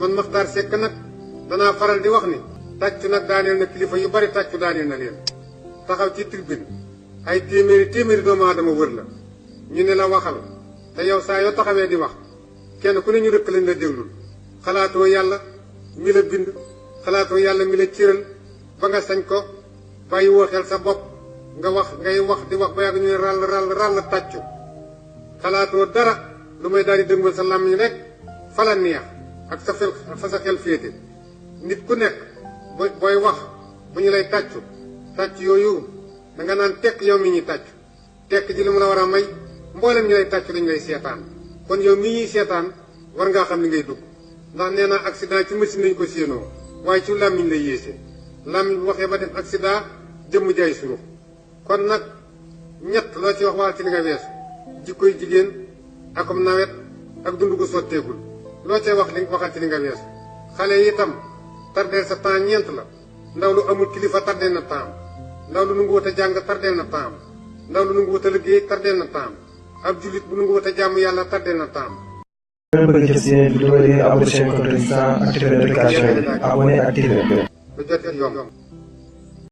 man Maxtaar Sekk nag danaa faral di wax ni tàccu nag daaneel na kilifa yu bari tàccu daaneel na leen taxaw ci tribune ay téeméeri doomu aadama wër la ñu ne la waxal te yow saa yoo taxawee di wax kenn ku ne ñu rëkk lañ la déglul xalaatoo yàlla mi la bind xalaatoo yàlla mi la cëral ba nga sañ ko bàyyi woo xel sa bopp nga wax ngay wax di wax ba yàgg ñu ne ràll tàccu xalaatoo dara lu may daal di dëngal sa làmmiñ rek fa la neex ak fa sa xel féete nit ku nekk booy wax bu ñu lay tàccu tàcc yooyu da nga naan tekk yow mi ñuy tàccu tekk ji li mu la war a may mboolem ñu lay tàccu dañu lay seetaan kon yow mi ñuy seetaan war ngaa xam ni ngay dugg ndax nee naa accident ci machine lañu ko séenoo waaye ci làmmiñ lay yéese làmmiñ bu waxee ba def accident jëmm jaay surux kon nag ñett loo ci wax waal ci li nga weesu jikkoy jigéen akom nawet ak dund gu sotteegul loo cay wax li waxal ci li nga weesu xale yi itam tardeel sa temps ñeent la ndaw lu amul kilifa tardeel na temps ndaw lu nu ngu wut a jàng tardeel na temps ndaw lu nu ngu wut a liggéey tardeel na temps ab jullit bu nu ngu wut a jàmm yàlla tardeel na temps. bëgg jot seen vidéo yi abonné seen compte Résistance activer notification yi abonné activer. lu jot yomb.